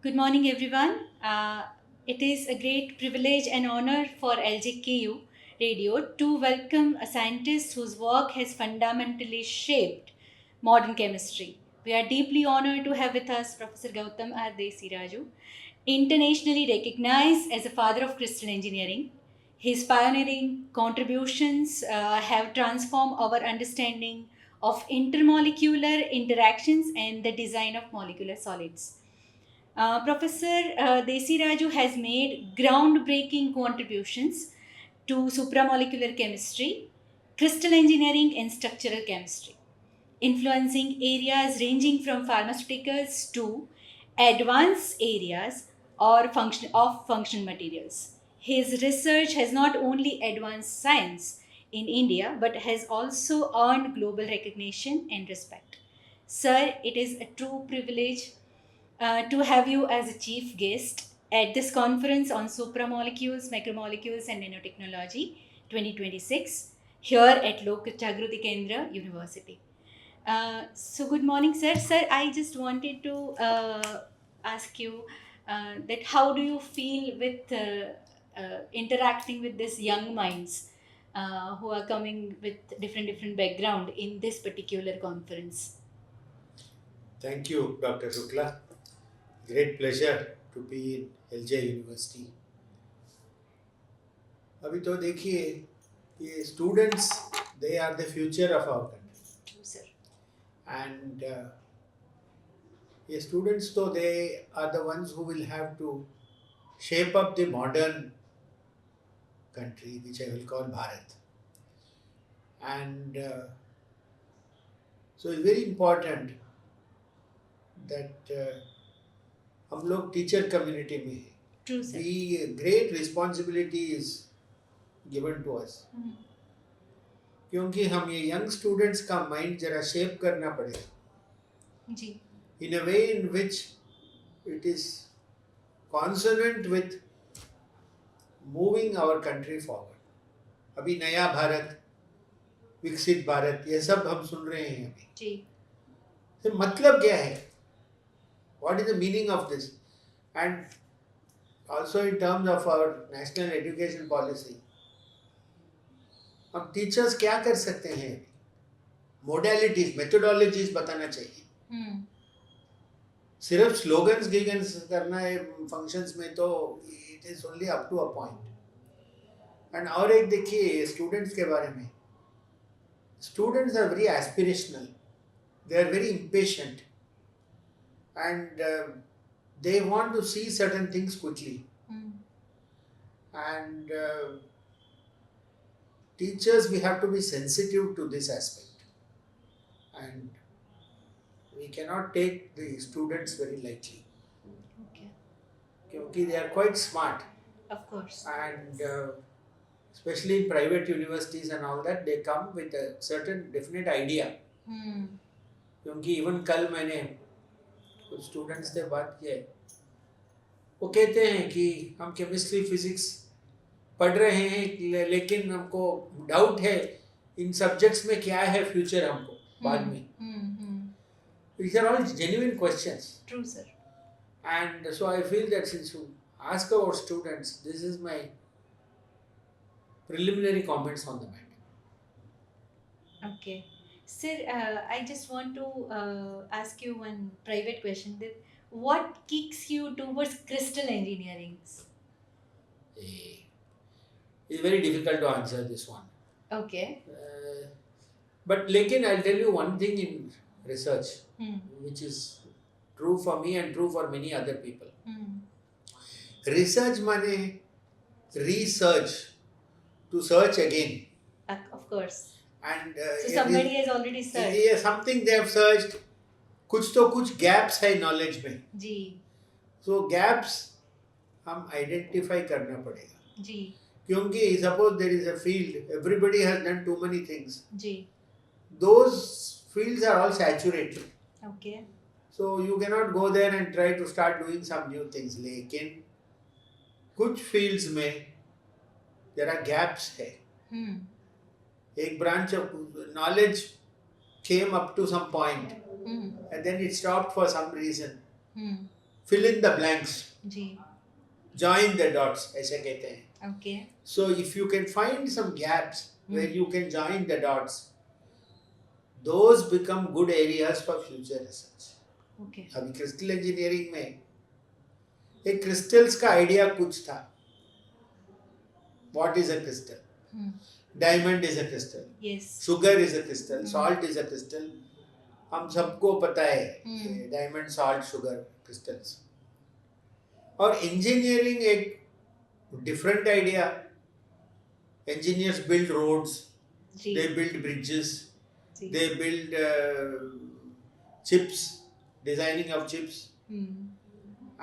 Good morning, everyone. It is a great privilege and honor for LJKU Radio to welcome a scientist whose work has fundamentally shaped modern chemistry. We are deeply honored to have with us Professor Gautam R. Desiraju, internationally recognized as a father of crystal engineering. His pioneering contributions have transformed our understanding of intermolecular interactions and the design of molecular solids. Professor Desi Raju has made groundbreaking contributions to supramolecular chemistry, crystal engineering, and structural chemistry, influencing areas ranging from pharmaceuticals to advanced areas of functional materials. His research has not only advanced science in India but has also earned global recognition and respect. Sir, it is a true privilege to have you as a chief guest at this conference on supramolecules, macromolecules, and nanotechnology 2026 here at Lok Jagruti Kendra University. Good morning, sir. Sir, I just wanted to ask you that how do you feel with interacting with these young minds who are coming with different background in this particular conference? Thank you, Dr. Shukla. Great pleasure to be in LJ university. अभी तो देखिए ये students they are the future of our country True, sir. And ये students तो they are the ones who will have to shape up the modern country which I will call Bharat. And so it's very important that हम लोग teacher community में हैं. True, sir. The great responsibility is given to us. क्योंकि हम ये young students का mind जरा shape करना पड़ेगा जी. In a way in which it is consonant with moving our country forward. अभी नया भारत, विकसित भारत, ये सब हम सुन रहे हैं अभी. जी. तो मतलब क्या है? What is the meaning of this? And also in terms of our national education policy हम टीचर्स क्या कर सकते हैं? मोडेलिटीज, मेथोडोलॉजीज बताना चाहिए. सिर्फ स्लोगन्स गिगन्स करना है फंक्शंस में तो it is only up to a point. And और एक देखिए स्टूडेंट्स के बारे में. Students are very aspirational, they are very impatient and they want to see certain things quickly. And teachers, we have to be sensitive to this aspect, and we cannot take the students very lightly. Okay. Because they are quite smart, Of course. and especially in private universities and all that, they come with a certain definite idea. क्योंकि even कल मैंने कुछ students से बात की है, वो कहते हैं कि हम केमिस्ट्री फिजिक्स पढ़ रहे हैं लेकिन हमको डाउट है इन सब्जेक्ट्स में क्या है फ्यूचर हमको बाद में. These are all genuine questions. True, sir. And so I feel that since you ask our students, this is my preliminary comments on the matter. Okay. Sir, I just want to ask you one private question. That what kicks you towards crystal engineering? It's very difficult to answer this one. Okay. But लेकिन I'll tell you one thing in research, which is true for me and true for many other people. Research माने research, to search again. Of course. And So somebody has already searched. yeah, something they have searched. कुछ तो कुछ gaps है knowledge में. जी. So gaps हम identify करना पड़ेगा. जी. क्योंकि suppose there is a field, everybody has done too many things. Ji. Those fields are all saturated. Okay. So you cannot go there and try to start doing some new things. लेकिन कुछ fields में there are gaps है. एक branch of knowledge came up to some point and then it stopped for some reason. fill in the blanks, ji. join the dots, ऐसे कहते हैं. Okay. So if you can find some gaps where you can join the dots, those become good areas for future research. Okay. अभी crystal engineering में एक crystals का idea कुछ था. What is a crystal? Diamond is a crystal. Yes. Sugar is a crystal. Salt is a crystal. हम सबको पता है डायमंड, सॉल्ट, शुगर, क्रिस्टल्स. और इंजीनियरिंग एक different idea. Engineers build roads, जी. they build bridges, जी. they build chips, designing of chips.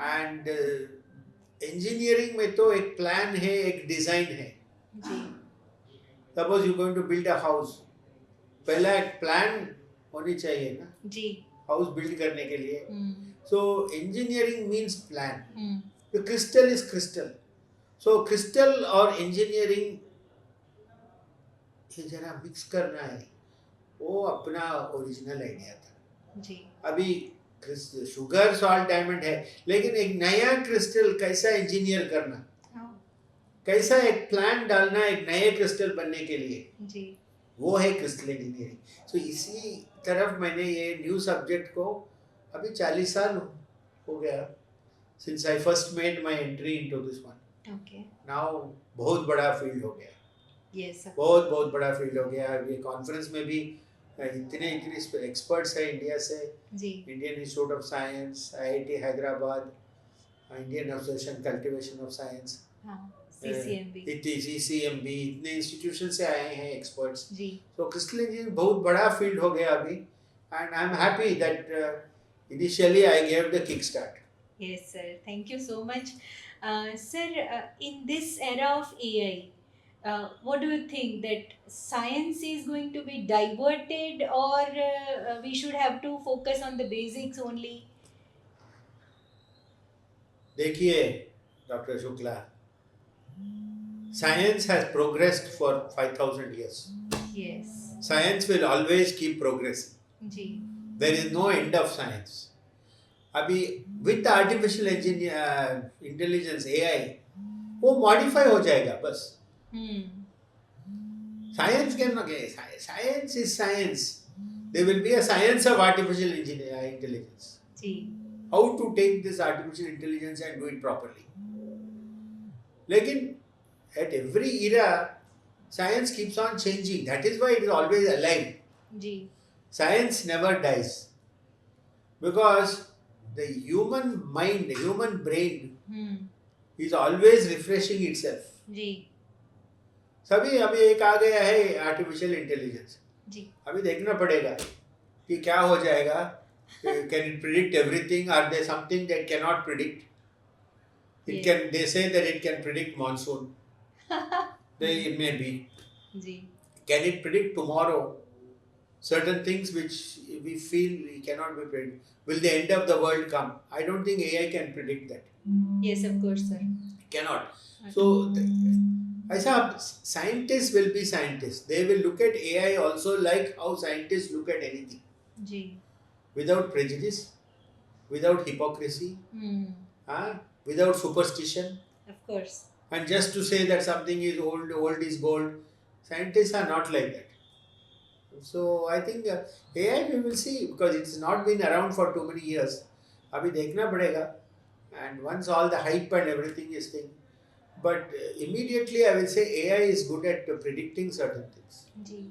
And engineering में तो एक प्लान है, एक डिजाइन है. जी. Suppose you going to build a house, पहला एक प्लान होनी चाहिए ना जी. हाउस बिल्ड करने के लिए. So engineering means plan. The crystal is crystal. So crystal और engineering ये जरा मिक्स करना है. वो अपना ओरिजिनल आइडिया था. जी. अभी शुगर, सॉल्ट, डायमंड है, लेकिन एक नया क्रिस्टल कैसा इंजीनियर करना, कैसा एक प्लान डालना एक नए क्रिस्टल बनने के लिए, जी. वो है क्रिस्टल इंजीनियरिंग. सो इसी तरफ मैंने ये न्यू सब्जेक्ट को अभी 40 साल हो गया since I first made my entry into this one. Okay. Now बहुत बड़ा फील्ड हो गया. यस. बहुत बड़ा फील्ड हो गया. ये कॉन्फ्रेंस में भी इतने एक्सपर्ट्स हैं इंडिया से. जी. Indian Institute of Science, IIT Hyderabad, Indian Association Cultivation of Science, CCMB, CCMB, इतने इंस्टीट्यूशन से आए हैं एक्सपर्ट्स. जी. तो क्रिस्टल इंजीनियरिंग बहुत बड़ा फील्ड हो गया अभी. And I am happy that initially I gave the kick start. Yes, sir. Thank you so much. Sir, in this era of AI, what do you think that science is going to be diverted, or we should have to focus on the basics only? देखिए doctor Shukla, science has progressed for 5,000 years. Yes. Science will always keep progressing. जी. There is no end of science. अभी with artificial intelligence AI वो modify हो जाएगा बस. Science can science is science. There will be a science of artificial intelligence. Ji. How to take this artificial intelligence and do it properly. लेकिन at every era science keeps on changing. That is why it is always alive. Ji. Science never dies because the human mind, the human brain is always refreshing itself. जी. सभी अभी एक आ गया है artificial intelligence. जी. अभी देखना पड़ेगा कि क्या हो जाएगा. Can it predict everything? Are there something that cannot predict? It can. They say that it can predict monsoon. It may be. Ji. Can it predict tomorrow? Certain things which we feel we cannot be predict. Will the end of the world come? I don't think AI can predict that. Yes, of course, sir. Cannot. So, ऐसा scientists will be scientists. They will look at AI also like how scientists look at anything. Ji. Without prejudice, without hypocrisy, without superstition. Of course. And just to say that something is old, old is gold. Scientists are not like that. So I think AI we will see because it's not been around for too many years. अभी देखना पड़ेगा. And once all the hype and everything is thing, but immediately I will say AI is good at predicting certain things. जी.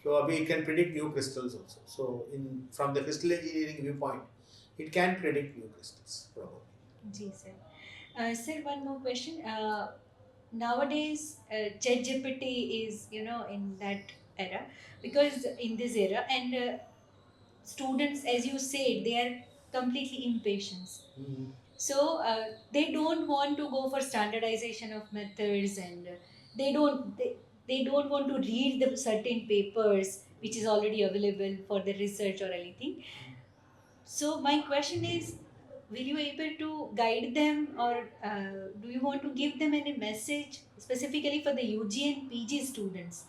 So abhi it can predict new crystals also. So from the crystal engineering viewpoint, it can predict new crystals probably. जी sir. Sir, one more question. Nowadays, ChatGPT is in that era, because in this era, and students, as you said, they are completely impatient. So they don't want to go for standardization of methods, and they don't want to read the certain papers which is already available for the research or anything. So my question is, will you able to guide them, or do you want to give them any message specifically for the UG and PG students,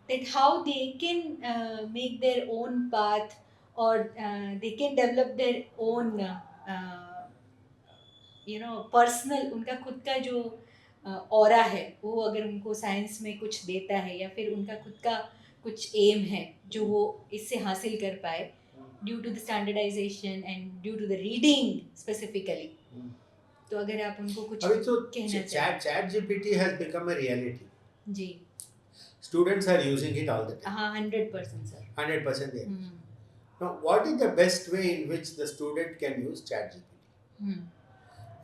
that how they can make their own path, or they can develop their own personal उनका खुद का जो aura है वो अगर उनको science में कुछ देता है या फिर उनका खुद का कुछ एम है जो वो इससे हासिल कर पाए due to the standardisation and due to the reading specifically, तो अगर आप उनको कुछ अभी तो कहना चाहें। Chat GPT has become a reality. जी Students are using it all the time. हाँ 100% सर. 100% there. Now, what is the best way in which the student can use ChatGPT?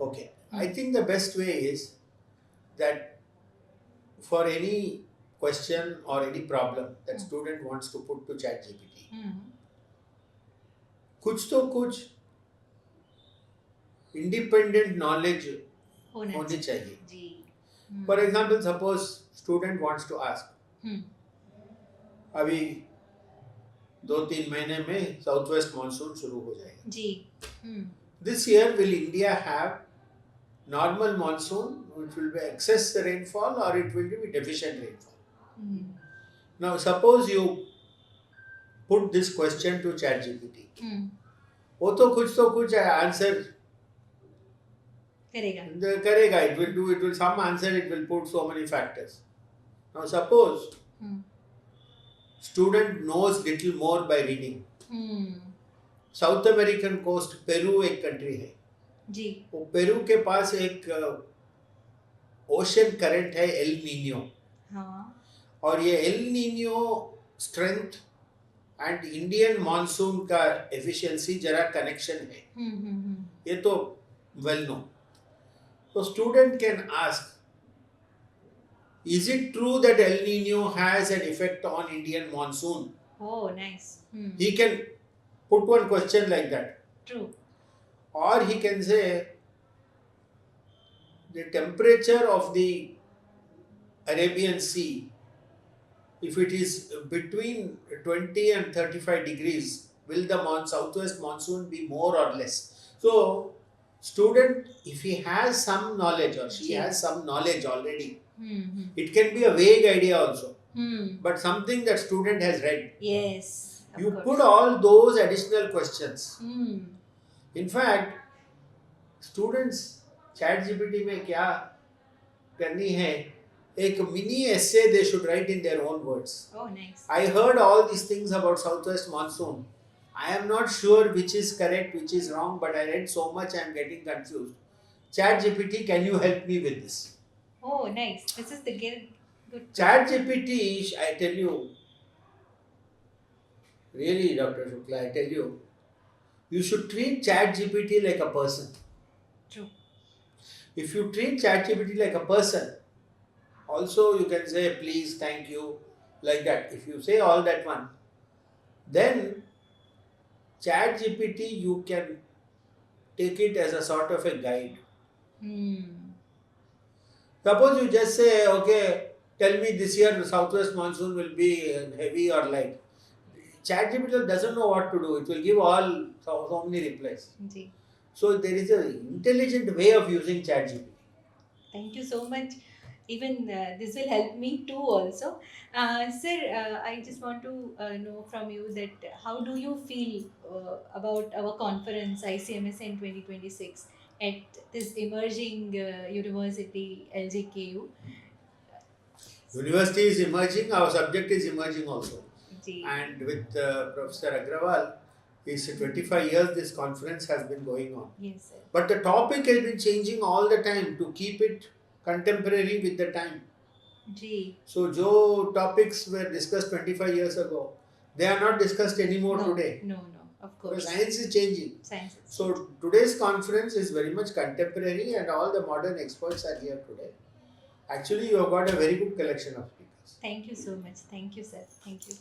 Okay, I think the best way is that for any question or any problem that student wants to put to ChatGPT, कुछ तो कुछ independent knowledge होनी चाहिए. जी. For example, suppose student wants to ask, अभी 2-3 महीने में south west monsoon शुरू हो जाएगा जी. This year will India have normal monsoon, which will be excess rainfall, or it will be deficient rainfall? Now suppose you put this question to ChatGPT. वो तो कुछ answer करेगा. It will some answer, it will put so many factors. Now suppose student knows little more by reading. South American coast Peru एक country है जी. वो Peru के पास एक ओशन करंट है एल नीनियो. हाँ. और ये El Nino strength and Indian monsoon का एफिशिएंसी जरा कनेक्शन है. ये तो वेल नो. तो student can ask, is it true that El Nino has an effect on Indian monsoon? Oh, nice. He can put one question like that. True. Or he can say, the temperature of the Arabian Sea, if it is between 20 and 35 degrees, will the southwest monsoon be more or less? So, student, if he has some knowledge or she has some knowledge already, it can be a vague idea also, but something that student has read. Yes. You put all those additional questions. In fact, students ChatGPT में क्या करनी है, एक mini essay they should write in their own words. Oh, nice. I heard all these things about southwest monsoon. I am not sure which is correct, which is wrong, but I read so much I am getting confused. ChatGPT, can you help me with this? Oh, nice. This is the good. ChatGPT, I tell you, really, Dr. Shukla, I tell you, you should treat ChatGPT like a person. True. If you treat ChatGPT like a person, also you can say please, thank you, like that. If you say all that one, then ChatGPT you can take it as a sort of a guide. Suppose you just say, okay, tell me this year the southwest monsoon will be heavy or light. ChatGPT doesn't know what to do. It will give all so many replies. Ji. So there is an intelligent way of using ChatGPT. Thank you so much. Even this will help me too also. Sir, I just want to know from you that how do you feel about our conference ICMSN 2026 at this emerging university LJKU? University is emerging, our subject is emerging also. Ji. And with Professor Agrawal, it's 25 years this conference has been going on. Yes, sir. But the topic has been changing all the time to keep it contemporary with the time. Ji. So, jo topics were discussed 25 years ago, they are not discussed anymore today. No, of course. Because science is changing. Science. So, today's conference is very much contemporary and all the modern experts are here today. Actually, you have got a very good collection of speakers. Thank you so much. Thank you, sir. Thank you.